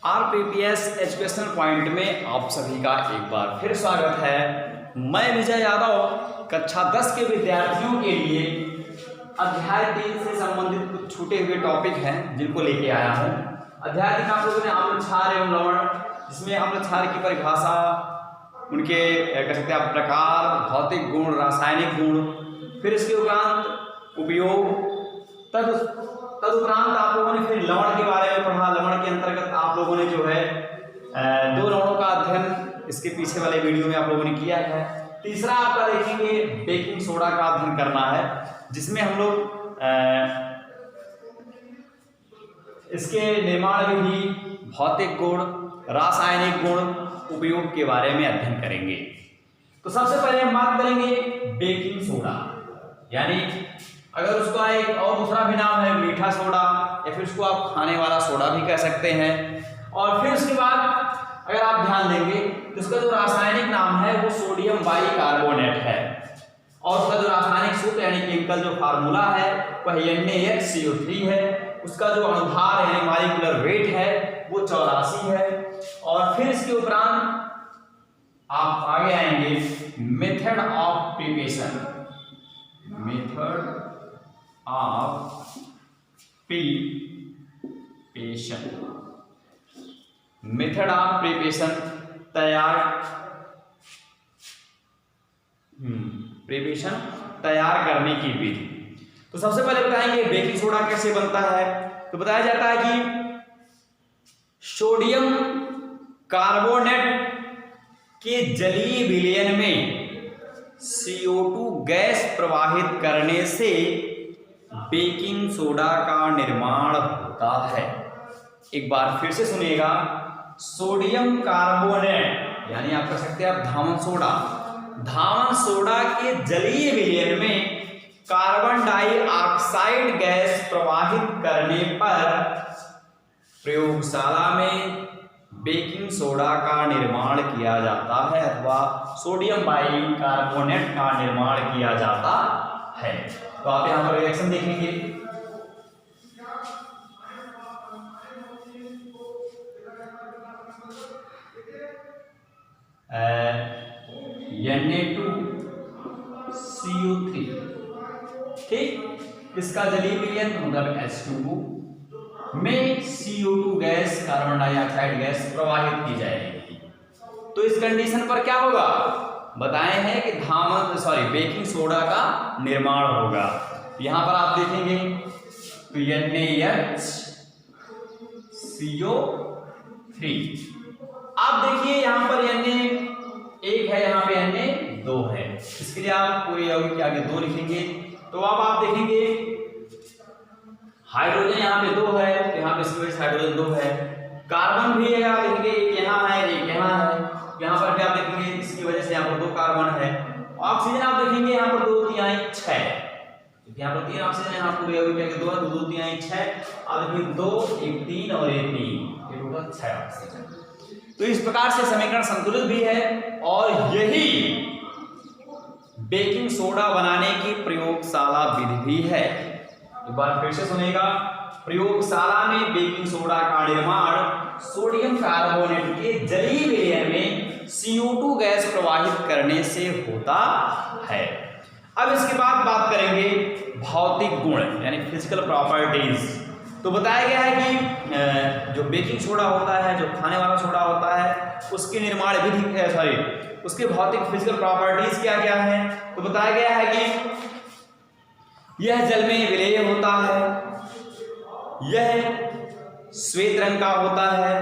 आरपीपीएस educational point में आप सभी का एक बार फिर स्वागत है। मैं विजय यादव कक्षा 10 के विद्यार्थियों के लिए अध्याय 3 से संबंधित कुछ छूटे हुए टॉपिक हैं जिनको लेके आया हूँ। अध्याय 3 आप लोगों ने अम्ल क्षार एवं लवण, जिसमें अम्ल क्षार की परिभाषा, उनके कह सकते हैं प्रकार, भौतिक गुण, रासायनिक गुण, फिर इसके उपरांत उपयोग, तदुपरांत आप लोगों ने फिर लवण के बारे में पढ़ा। लवण के अंतर्गत आप लोगों ने जो है दो लवणों का अध्ययन इसके पीछे वाले वीडियो में आप लोगों ने किया है। तीसरा आपका देखेंगे बेकिंग सोडा का अध्ययन करना है, जिसमें हम लोग इसके निर्माण विधि, भौतिक गुण, रासायनिक गुण, उपयोग के बारे में अध्ययन करेंगे। तो सबसे पहले हम बात करेंगे बेकिंग सोडा, यानी अगर उसका एक और दूसरा भी नाम है मीठा सोडा, या फिर उसको आप खाने वाला सोडा भी कह सकते हैं। और फिर उसके बाद अगर आप ध्यान देंगे तो उसका जो रासायनिक नाम है वो सोडियम बाइकार्बोनेट है, और उसका जो रासायनिक सूत्र यानी केमिकल जो फार्मूला है वह NaHCO3 है। उसका जो अणुभार यानी मॉलिक्यूलर वेट है वो 84 है। और फिर इसके उपरांत आप आगे आएंगे method of preparation, method of preparation, method of preparation तैयार करने की विधि। तो सबसे पहले बताएंगे बेकिंग सोडा कैसे बनता है। तो बताया जाता है कि सोडियम कार्बोनेट के जलीय विलयन में CO2 गैस प्रवाहित करने से बेकिंग सोडा का निर्माण होता है। एक बार फिर से सुनिएगा, सोडियम कार्बोनेट यानी आप कह सकते हैं आप धामन सोडा, धामन सोडा के जलीय विलयन में कार्बन डाइऑक्साइड गैस प्रवाहित करने पर प्रयोगशाला में बेकिंग सोडा का निर्माण किया जाता है, अथवा सोडियम बाइकार्बोनेट का निर्माण किया जाता है। तो आप यहां पर रिएक्शन देखेंगे, Na2CO3, ठीक। इसका जलीय विलयन मतलब H2O में CO2 gas, carbon dioxide gas प्रवाहित की जाएगी। तो इस कंडीशन पर क्या होगा बताए हैं कि बेकिंग सोडा का निर्माण होगा। यहां पर आप देखेंगे तो NaHCO3, आप देखिए यहां पर Na1 है, यहां पे Na2 है। इसके लिए आप पूरे यौगिक के आगे 2 लिखेंगे। तो अब आप देखेंगे हाइड्रोजन यहाँ पे 2 है, तो यहाँ पे इसकी वजह से हाइड्रोजन 2 है। कार्बन भी है, आप देखेंगे एक यहाँ है, एक यहाँ है। यहाँ पर भी आप देखेंगे इसकी वजह से यहाँ पर 2 कार्बन है। ऑक्सीजन आप देखेंगे यहाँ पर 2 3 6, यहाँ पर 3 ऑक्सीजन है, यहाँ पूरे यौगिक के 2 है, 2 2 3 6, और देखिए 2 1 3 और 1 3, ये टोटल 6 ऑक्सीजन। तो इस प्रकार से समीकरण संतुलित भी है, और यही बेकिंग सोडा बनाने की प्रयोगशाला विधि भी है। एक बार फिर से सुनेगा, प्रयोगशाला में बेकिंग सोडा का निर्माण सोडियम कार्बोनेट के जलीय विलयन में CO2 गैस प्रवाहित करने से होता है। अब इसके बाद बात करेंगे भौतिक गुण यानी फिजिकल प्रॉपर्टीज। तो बताया गया है कि जो बेकिंग सोडा होता है, जो खाने वाला सोडा होता है, उसके निर्माण विधि उसके भौतिक फिजिकल प्रॉपर्टीज क्या क्या है। तो बताया गया है कि यह जल में विलेय होता है, यह श्वेत रंग का होता है,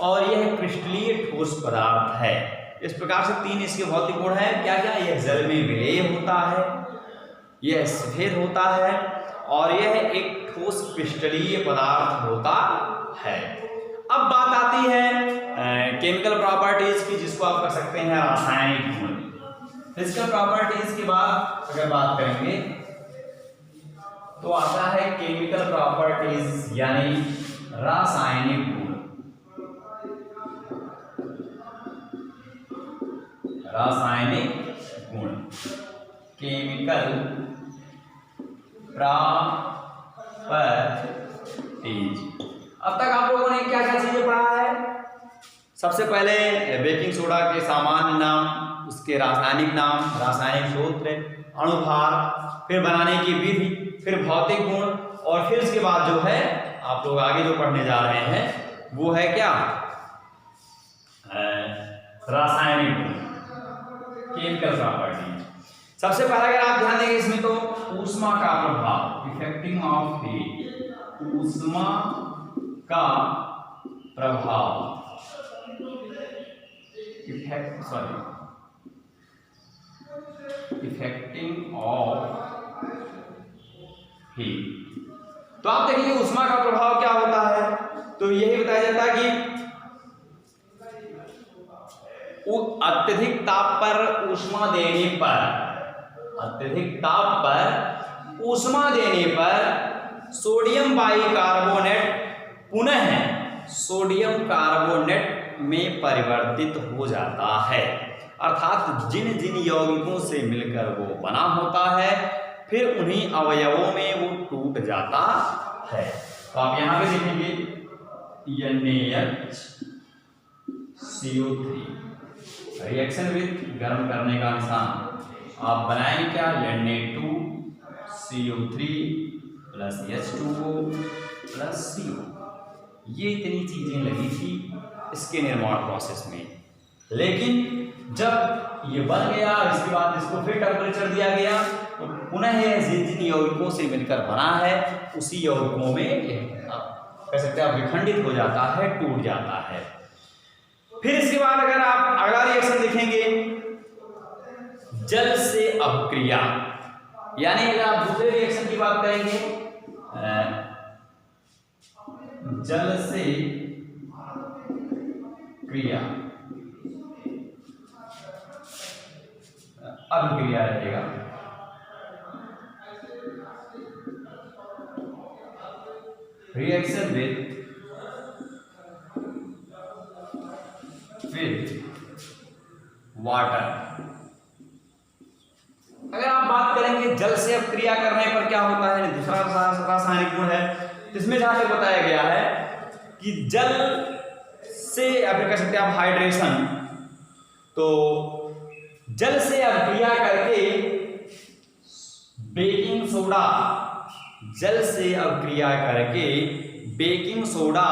और यह क्रिस्टलीय ठोस पदार्थ है। इस प्रकार से 3 इसके भौतिक गुण हैं। क्या क्या? यह जल में विलेय होता है, यह सफेद होता है, और यह एक ठोस क्रिस्टलीय पदार्थ होता है। अब बात आती है केमिकल प्रॉपर्टीज की, जिसको आप कह सकते हैं रासायनिक गुण। फिजिकल प्रॉपर्टीज के बाद अगर बात करेंगे तो आता है केमिकल प्रॉपर्टीज यानी रासायनिक गुण। रासायनिक गुण, केमिकल प्रॉपर्टीज। अब तक आप लोगों ने क्या क्या चीजें पढ़ा है? सबसे पहले बेकिंग सोडा के सामान्य नाम, उसके रासायनिक नाम, रासायनिक सूत्र, अणुभार, फिर बनाने की विधि, फिर भौतिक गुण, और फिर इसके बाद जो है आप लोग आगे जो पढ़ने जा रहे हैं वो है क्या, रासायनिक गुण, केमिकल प्रॉपर्टी। सबसे पहले अगर आप ध्यान देंगे इसमें तो ऊष्मा का प्रभाव, इफेक्टिंग ऑफ हीट, ऊष्मा का प्रभाव, इफेक्टिंग ऑफ हीट। तो आप देखिए ऊष्मा का प्रभाव क्या होता है, तो यही बताया जाता है कि अत्यधिक ताप पर ऊष्मा देने पर, अत्यधिक ताप पर ऊष्मा देने पर सोडियम बाइकार्बोनेट पुनः सोडियम कार्बोनेट में परिवर्तित हो जाता है, अर्थात जिन जिन यौगिकों से मिलकर वो बना होता है फिर उन्हीं अवयवों में वो टूट जाता है। तो आप यहां पे देखेंगे NaHCO3 रिएक्शन विद गर्म करने का निशान, आप बनाएंगे क्या, Na2CO3 plus H2O plus CO। ये इतनी चीजें लगी थी इसके निर्माण प्रोसेस में, लेकिन जब ये बन गया इसके बाद इसको फिर टेम्परेचर दिया गया तो पुनः जिन जिन यौगिकों से मिलकर बना है उसी यौगिकों में कह सकते हैं आप विखंडित हो जाता है, टूट जाता है। फिर इसके बाद अगर आप अगला रिएक्शन देखेंगे जल से अपक्रिया, यानी अगर आप दूसरे रिएक्शन की बात करेंगे जल से क्रिया, अभिक्रिया रहेगा, रिएक्शन विद वाटर। अगर आप बात करेंगे जल से अपक्रिया करने पर क्या होता है, दूसरा रासायनिक गुण है, इसमें जहां तक बताया गया है कि जल से आप कह सकते हैं आप हाइड्रेशन, तो जल से अपक्रिया करके बेकिंग सोडा, जल से अपक्रिया करके बेकिंग सोडा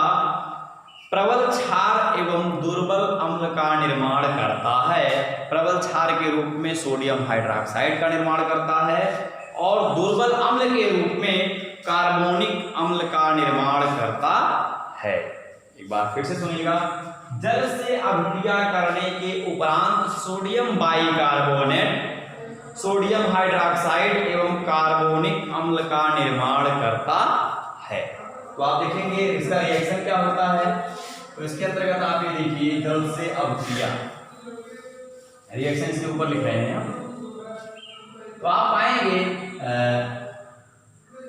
प्रबल क्षार एवं दुर्बल अम्ल का निर्माण करता है। प्रबल क्षार के रूप में सोडियम हाइड्रोक्साइड का निर्माण करता है और दुर्बल अम्ल के रूप में कार्बोनिक अम्ल का निर्माण करता है। एक बार फिर से सुनिएगा, जल से अपक्रिया करने के उपरांत सोडियम बाइकार्बोनेट, सोडियम हाइड्रोक्साइड एवं कार्बोनिक अम्ल का निर्माण करता है। तो आप देखेंगे इसका रिएक्शन क्या होता है, तो इसके अंतर्गत आप ये देखिए जल से अपक्रिया, रिएक्शन इसके ऊपर लिख रहे हैं हम, तो आप पाएंगे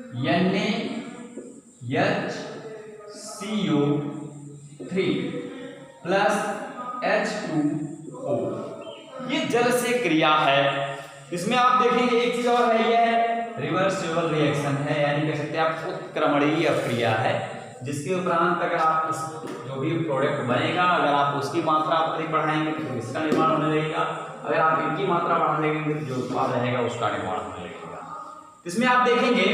NaHCO3 प्लस H2O, ये जल से क्रिया है। इसमें आप देखेंगे एक चीज और है, यह रिवर्सिबल रिएक्शन है, यानी कह सकते हैं आप उत्क्रमणीय अपक्रिया है, जिसके उपरांत अगर आप इस जो भी प्रोडक्ट बनेगा अगर आप उसकी मात्रा अधिक बढ़ाएंगे तो इसका निर्माण होने लगेगा, अगर आप इनकी मात्रा बढ़ा देंगे तो जो उत्पाद रहेगा उसका निर्माण होने लगेगा। इसमें आप देखेंगे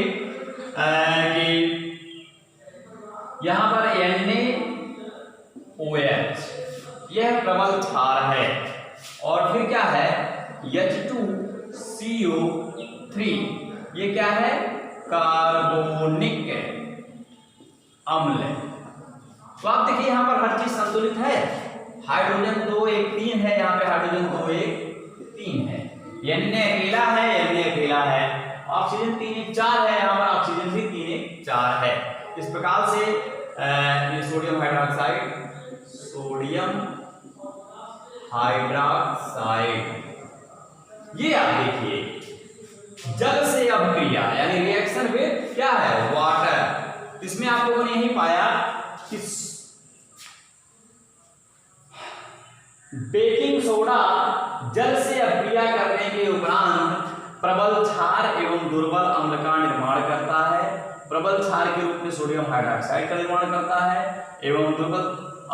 कि यहाँ पर NaOH यह प्रबल क्षार है और फिर क्या है H2CO3 ये क्या है, कार्बोनिक अम्ल। तो आप देखिए यहाँ पर हर चीज संतुलित है, हाइड्रोजन 2 1 3 है, यहाँ पे हाइड्रोजन 2 1 3 है, Na अकेला है, ऑक्सीजन 3 1 4 है, यहाँ पर ऑक्सीजन भी 3 1 4 है। इस प्रकार से ये सोडियम हाइड्रोक्साइड ये आप देखिए जल से अपक्रिया यानी रिएक्शन विद क्या है, वाटर। इसमें आप लोगों ने यही पाया कि बेकिंग सोडा जल से अपक्रिया करने के उपरांत प्रबल क्षार एवं दुर्बल अम्ल का निर्माण करता है। प्रबल क्षार के रूप में सोडियम हाइड्रोक्साइड का निर्माण करता है एवं दुर्बल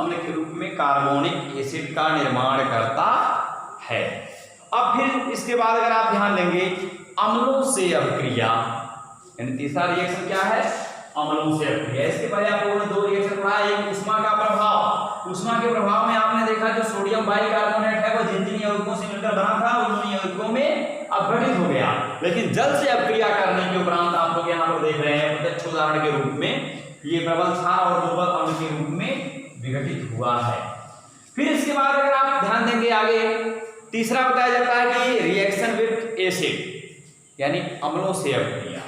अम्ल के रूप में कार्बोनिक एसिड का निर्माण करता है। अब फिर इसके बाद अगर आप ध्यान देंगे अम्लों से अभिक्रिया, यानी तीसरा रिएक्शन क्या है, अम्लों से अभिक्रिया। इसके पहले आप लोगों ने दो रिएक्शन पढ़ा, एक ऊष्मा का प्रभाव। ऊष्मा के प्रभाव में आपने देखा जो सोडियम बाइकार्बोनेट है वो जिन यौगिकों से मिलकर बना था उन यौगिकों में अपघटित हो गया, लेकिन जल से अभिक्रिया करने के उपरांत आप लोग यहाँ पर देख रहे हैं प्रत्यक्ष उदाहरण के रूप में ये प्रबल क्षार और दुर्बल अम्ल के रूप में विघटित हुआ है। फिर इसके बाद अगर आप ध्यान देंगे आगे तीसरा बताया जाता है कि रिएक्शन विद एसिड, यानी अम्लों से अभिक्रिया।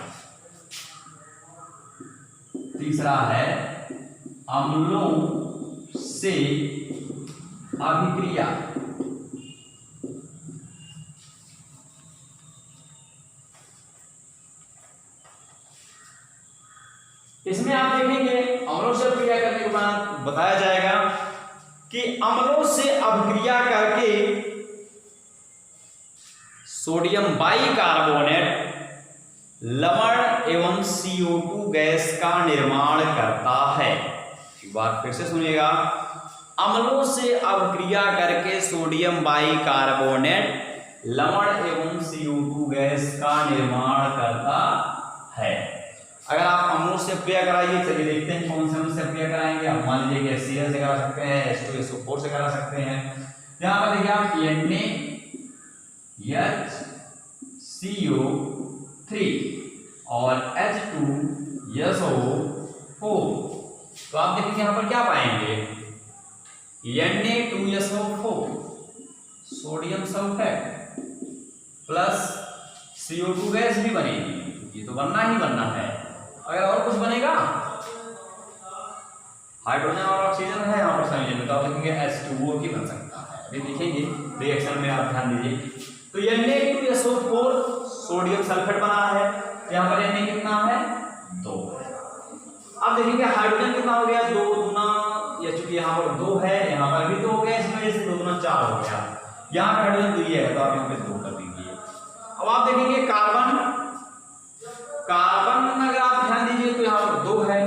तीसरा है अम्लों से अभिक्रिया। इसमें आप देखेंगे अम्लों से अभिक्रिया करने के बाद बताया जाएगा कि अम्लों से अभिक्रिया करके सोडियम बाइकार्बोनेट लवण एवं CO2 गैस का निर्माण करता है। एक बार फिर से सुनिएगा, अम्लों से अभिक्रिया करके सोडियम बाइकार्बोनेट लवण एवं CO2 गैस का निर्माण करता है। अगर आप अम्लों से अभिक्रिया कराइए, चलिए देखते हैं कौन से अम्ल से अभिक्रिया कराएंगे। आप मान लीजिए कि HCl से करा सकते हैं, H2SO4 से करा सकते हैं। यहाँ पर देखिए आप NaHCO3 और H2SO4, तो आप देखेंगे यहाँ पर क्या पाएंगे, Na2SO4 sodium sulphate plus CO2 gas भी बनेगी, ये तो बनना ही बनना है। अगर और कुछ बनेगा, हाइड्रोजन और ऑक्सीजन है यहाँ पर संयोजन में, तो आप देखेंगे H2O भी बन सकता है। अभी देखेंगे रिएक्शन में, आप ध्यान दीजिए। तो Na2SO4 सोडियम सल्फेट बना है, यहाँ पर Na कितना है, 2। अब देखेंगे हाइड्रोजन कितना हो गया, 2 दूना, या चूंकि यहाँ पर 2 है, यहाँ पर भी 2 हो गया, इसमें से 2 दूना 4 हो गया। यहाँ पर हाइड्रोजन 2 है, तो आप यहाँ पे 2 कर दीजिए। अब आप देखेंगे कार्बन अगर आप ध्यान दीजिए तो यहाँ पर 2 है,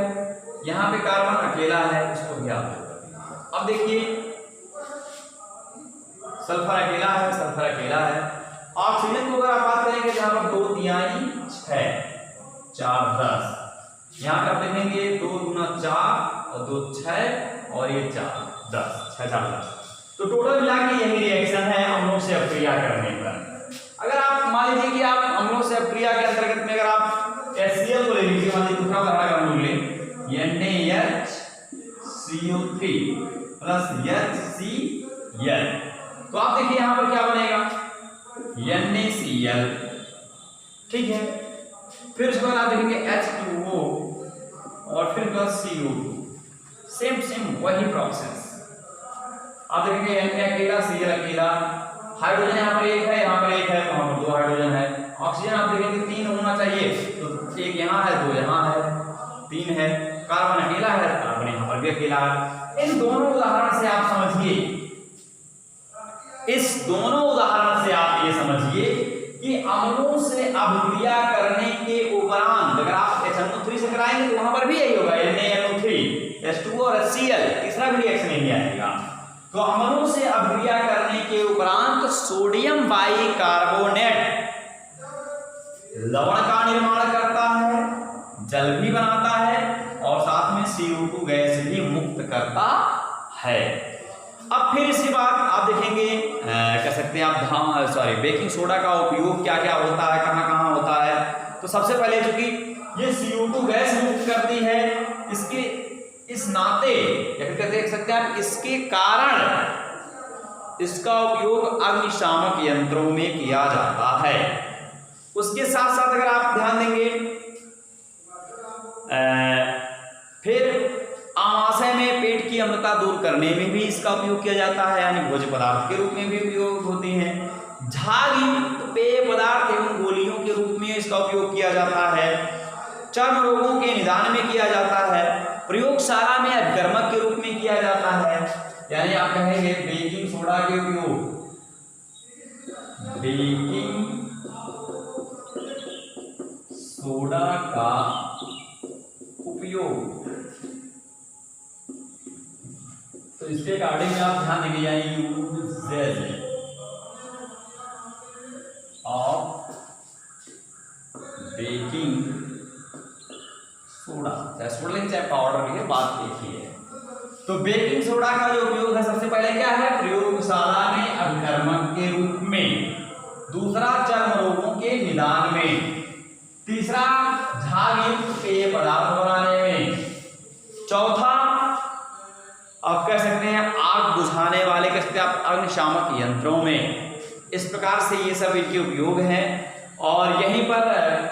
यहाँ पे कार्बन अकेला है, इसको भी आप 2 कर दीजिए। अब देखिए सल्फर अकेला है। ऑक्सीजन को अगर आप बात करेंगे तो यहाँ पर 2 तिहाई 6, 4 10, यहाँ पे आप देखेंगे 2 दूना 4 और 2 6 और ये 4 10, 6 4 10। तो टोटल मिला के यही रिएक्शन है अम्लों से अभिक्रिया करने पर। अगर आप मान लीजिए कि आप अम्लों से अभिक्रिया के अंतर्गत में अगर आप HCl को ले लीजिए, मान लीजिए दूसरा उदाहरण का मूल्य NaHCO3 प्लस HCl, तो आप देखिए यहाँ पर क्या बनेगा, NaCl, ठीक है। फिर उसके बाद आप देखेंगे H2O और फिर प्लस CO2, सेम वही प्रोसेस। आप देखेंगे Na अकेला, Cl अकेला, हाइड्रोजन यहाँ पर 1 है, यहाँ पर 1 है, वहाँ पर 2 हाइड्रोजन है। ऑक्सीजन आप देखेंगे 3 होना चाहिए, तो 1 यहाँ है, 2 यहाँ है, 3 है। कार्बन अकेला है, कार्बन यहाँ पर भी अकेला है। इन दोनों उदाहरण से आप समझिए, इस दोनों उदाहरण से आप ये समझिए कि अम्लों से अभिक्रिया करने के उपरांत अगर आप HNO3 से कराएंगे तो वहां पर भी यही होगा, NaNO3 H2O और HCl, तीसरा भी रिएक्शन यही आएगा। तो अम्लों से अभिक्रिया करने के उपरांत सोडियम बाइकार्बोनेट लवण का निर्माण करता है, जल भी बनाता है और साथ में CO2 गैस भी मुक्त करता है। अब फिर इसके बाद आप देखेंगे कह सकते हैं आप बेकिंग सोडा का उपयोग क्या क्या होता है, कहाँ कहाँ होता है। तो सबसे पहले चूंकि ये CO2 गैस मुक्त करती है, इसके इस नाते या फिर देख सकते हैं आप इसके कारण इसका उपयोग अग्निशामक यंत्रों में किया जाता है। उसके साथ साथ अगर आप ध्यान देंगे फिर आमाशय में पेट की अम्लता दूर करने में भी इसका उपयोग किया जाता है, यानी भोज्य पदार्थ के रूप में भी उपयोग होती हैं। झाग पेय पदार्थ एवं गोलियों के रूप में इसका उपयोग किया जाता है। चर्म रोगों के निदान में किया जाता है। प्रयोगशाला में अभिकर्मक के रूप में किया जाता है, यानी आप कहेंगे बेकिंग सोडा के उपयोग, बेकिंग सोडा का उपयोग, तो तो इसके अकॉर्डिंग आप ध्यान देंगे, यानी यूजेज ऑफ बेकिंग सोडा, चाहे सोडा लेंगे चाहे पाउडर लेंगे, बात एक ही है। तो बेकिंग सोडा का जो उपयोग है सबसे पहले क्या है, प्रयोगशाला में अभिकर्मक के रूप में, दूसरा चर्म रोगों के निदान में, तीसरा झाग युक्त पेय पदार्थ बनाने में, चौथा आप कह सकते हैं आग बुझाने वाले कह सकते हैं आप अग्निशामक यंत्रों में। इस प्रकार से ये सब इनके उपयोग हैं। और यहीं पर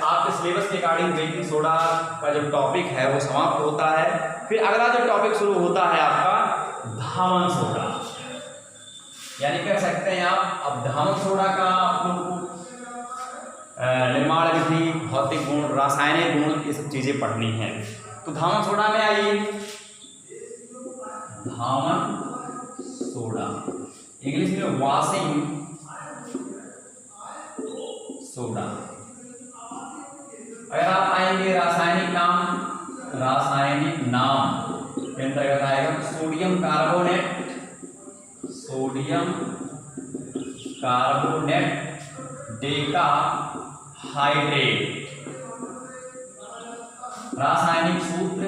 आपके सिलेबस के अकॉर्डिंग बेकिंग सोडा का जो टॉपिक है वो समाप्त होता है। फिर अगला जो टॉपिक शुरू होता है आपका धावन सोडा, यानी कह सकते हैं आप अब धावन सोडा का आप लोग को निर्माण विधि, भौतिक गुण, रासायनिक गुण, ये सब चीजें पढ़नी है। तो धावन सोडा में आइए, धावन सोडा इंग्लिश में वॉशिंग सोडा। अगर आप आएंगे रासायनिक नाम के अंतर्गत आएगा sodium carbonate, sodium carbonate Deka hydrate. रासायनिक सूत्र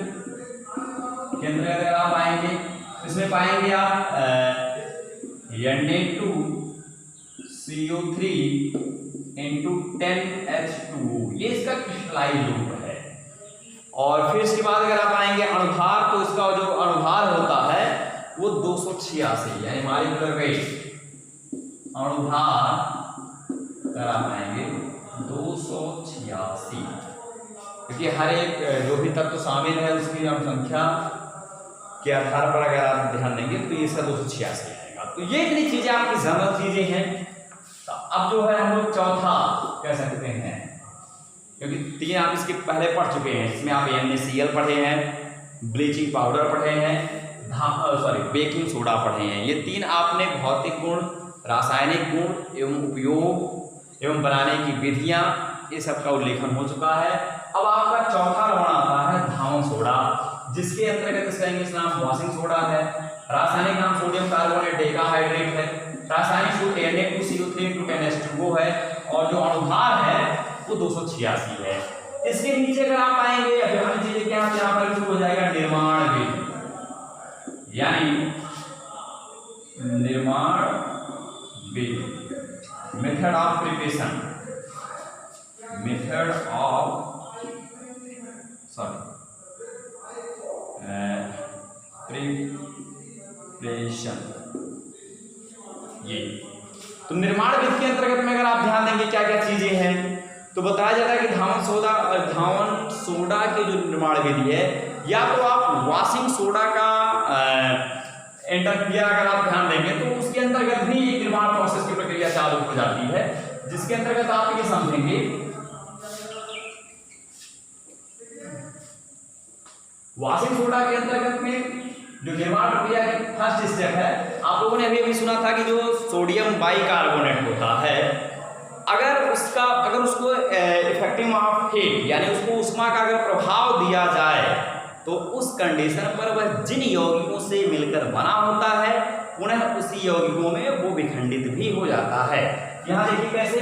के अंतर्गत अगर आप आएंगे इसमें पाएंगे आप Na2CO3 इंटू 10H2O, ये इसका क्रिस्टलाइज रूप है। और फिर इसके बाद अगर आप आएंगे अणुभार, तो इसका जो अणुभार होता है वो 286, यानी मॉलिक्यूलर वेट अणुभार अगर आप आएंगे 286, क्योंकि हर एक जो भी तत्व शामिल है उसकी संख्या के आधार पर अगर आप ध्यान देंगे तो ये इसका 286 आएगा। तो ये इतनी चीजें आपकी जनरल चीजें हैं। तो अब जो है हम लोग चौथा कह सकते हैं, क्योंकि तीन आप इसके पहले पढ़ चुके हैं, इसमें आप NaCl पढ़े हैं, ब्लीचिंग पाउडर पढ़े हैं, बेकिंग सोडा पढ़े हैं। ये तीन आपने भौतिक गुण, रासायनिक गुण एवं उपयोग एवं बनाने की विधियां, ये सब का उल्लेखन हो चुका है। अब आपका चौथा रौण आता है धावन सोडा, जिसके अंतर्गत इसका इंग्लिश नाम वॉशिंग सोडा है, रासायनिक नाम सोडियम कार्बोनेट डेकाहाइड्रेट है, रासायनिक सूत्र Na2CO3 × 10H2O है, और जो अणुभार है वो 286 है। इसके नीचे अगर आप आएंगे अन्य चीजें क्या है, यहाँ पर शुरू हो जाएगा निर्माण विधि, यानी निर्माण विधि, method of preparation, method of preparation. ये तो निर्माण विधि के अंतर्गत में अगर आप ध्यान देंगे क्या क्या चीजें हैं, तो बताया जाता है कि धावन सोडा की जो निर्माण विधि है, या तो आप वॉशिंग सोडा का एंटर किया अगर आप ध्यान देंगे तो उसके अंतर्गत भी एक निर्माण प्रोसेस की प्रक्रिया चालू हो जाती है, जिसके अंतर्गत आप ये समझेंगे वॉशिंग सोडा के अंतर्गत में जो निर्माण प्रक्रिया की फर्स्ट स्टेप है, आप लोगों ने अभी सुना था कि जो सोडियम बाइकार्बोनेट होता है, अगर उसको इफेक्टिव ऑफ हीट, यानी उसको उष्मा का अगर प्रभाव दिया जाए तो उस कंडीशन पर वह जिन यौगिकों से मिलकर बना होता है पुनः उसी यौगिकों में वो विखंडित भी हो जाता है। यहाँ देखिए कैसे,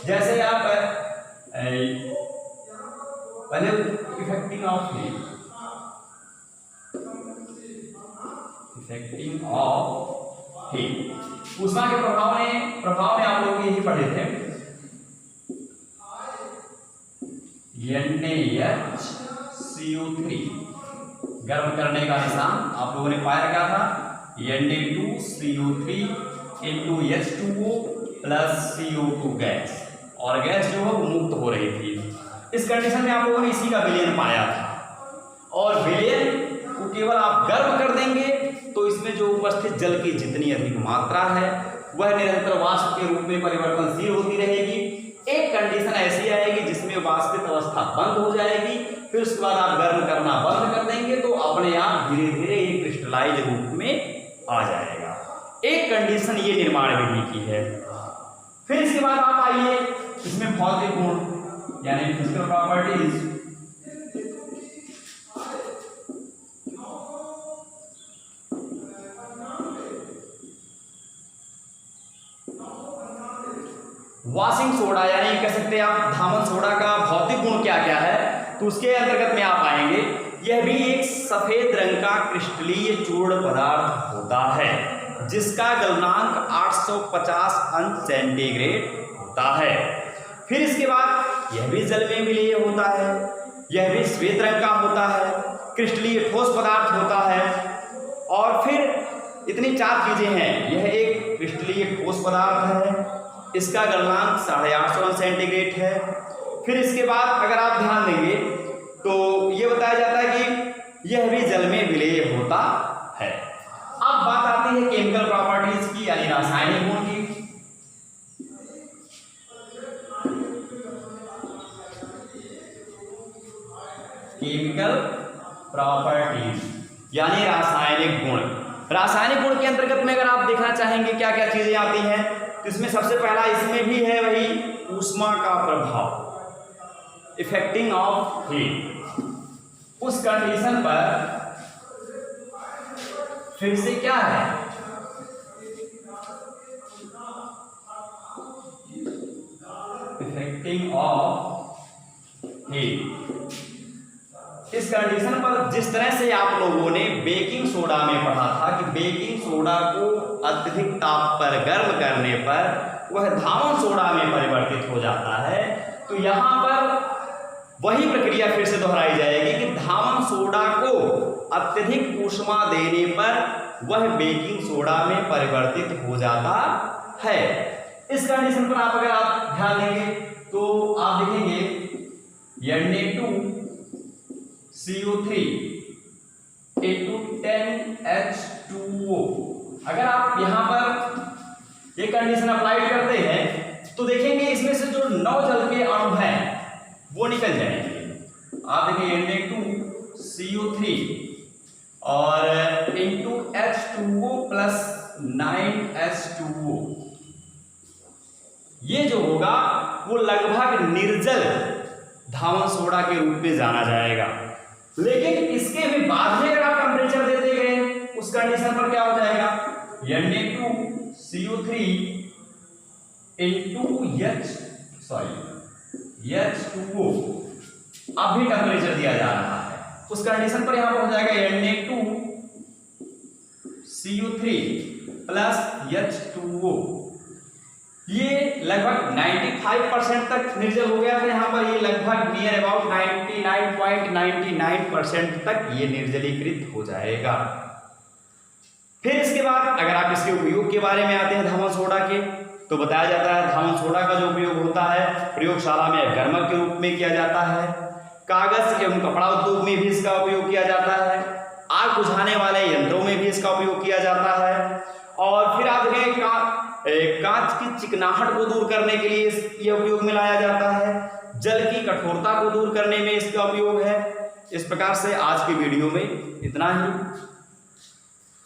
जैसे आप पहले effecting of heat, effecting of heat, उष्मा के प्रभाव में आप लोग यही पढ़े थे, NaHCO3 गर्म करने का निशान आप लोगों ने पाया क्या था, Na2CO3 into H2O plus CO2 gas, और गैस जो है वो मुक्त हो रही थी। इस कंडीशन में आप लोगों ने इसी का विलयन पाया था, और विलयन को केवल आप गर्म कर देंगे तो इसमें जो उपस्थित जल की जितनी अधिक मात्रा है वह निरंतर वाष्प के रूप में परिवर्तनशील होती रहेगी। एक कंडीशन ऐसी आएगी जिसमें वाष्पित अवस्था बंद हो जाएगी, फिर उसके बाद आप गर्म करना बंद कर देंगे तो अपने आप धीरे धीरे एक क्रिस्टलाइज रूप में आ जाएगा। एक कंडीशन ये निर्माण विधि की है। फिर इसके बाद आप आइए इसमें भौतिक गुण यानी फिजिकल प्रॉपर्टीज, वॉशिंग सोडा यानी कह सकते हैं आप धामन सोडा का भौतिक गुण क्या क्या है, तो उसके अंतर्गत में आप आएंगे। यह भी एक सफेद रंग का क्रिस्टलीय चूर्ण पदार्थ होता है जिसका गलनांक 850 अंश सेंटीग्रेड होता है। फिर इसके बाद यह भी जल में विलीय होता है, यह भी श्वेत रंग का होता है, क्रिस्टलीय ठोस पदार्थ होता है। और फिर इतनी 4 चीजें हैं। यह एक क्रिस्टलीय ठोस पदार्थ है, इसका गलनांक 850 सेंटीग्रेड है। फिर इसके बाद अगर आप ध्यान देंगे तो ये बताया जाता है कि यह भी जल में विलीय होता है। अब बात आती है केमिकल प्रॉपर्टीज की यानी रासायनिक गुण की। केमिकल प्रॉपर्टीज यानी रासायनिक गुण। रासायनिक गुण के अंतर्गत में अगर आप देखना चाहेंगे क्या क्या चीजें आती हैं, तो इसमें सबसे पहला इसमें भी है वही ऊष्मा का प्रभाव, इफेक्टिंग ऑफ हीट। उस कंडीशन पर फिर से क्या है, इफेक्टिंग ऑफ हीट। इस कंडीशन पर जिस तरह से आप लोगों ने बेकिंग सोडा में पढ़ा था कि बेकिंग सोडा को अत्यधिक ताप पर गर्म करने पर वह धामन सोडा में परिवर्तित हो जाता है, तो यहां पर वही प्रक्रिया फिर से दोहराई जाएगी कि धामन सोडा को अत्यधिक ऊष्मा देने पर वह बेकिंग सोडा में परिवर्तित हो जाता है। इस कंडीशन पर अगर आप ध्यान देंगे तो आप देखेंगे Na2CO3 into 10H2O। अगर आप यहां पर ये कंडीशन अप्लाई करते हैं तो देखेंगे इसमें से जो 9 जल के अणु हैं वो निकल जाएंगे। आप देखिए Na2CO3 और into H2O प्लस 9H2O, ये जो होगा वो लगभग निर्जल धामन सोडा के रूप में जाना जाएगा। लेकिन इसके भी बाद में अगर आप टेम्परेचर देते गए उस कंडीशन पर क्या हो जाएगा, Na2CO3 into H2O अब भी टेम्परेचर दिया जा रहा है, उस कंडीशन पर यहां पर हो जाएगा Na2CO3 प्लस H2O। ये लगभग 95% तक निर्जल हो गया था, यहाँ पर ये लगभग नियर अबाउट 99.99% तक ये निर्जलीकृत हो जाएगा। फिर इसके बाद अगर आप इसके उपयोग के बारे में आते हैं धामन सोडा के, तो बताया जाता है धामन सोडा का जो उपयोग होता है प्रयोगशाला में गर्मक के रूप में किया जाता है, कागज एवं कपड़ा उद्योग में भी इसका उपयोग किया जाता है, आग बुझाने वाले यंत्रों में भी इसका उपयोग किया जाता है। और फिर आप देखें कांच की चिकनाहट को दूर करने के लिए यह उपयोग में लाया जाता है, जल की कठोरता को दूर करने में इसका उपयोग है। इस प्रकार से आज की वीडियो में इतना ही।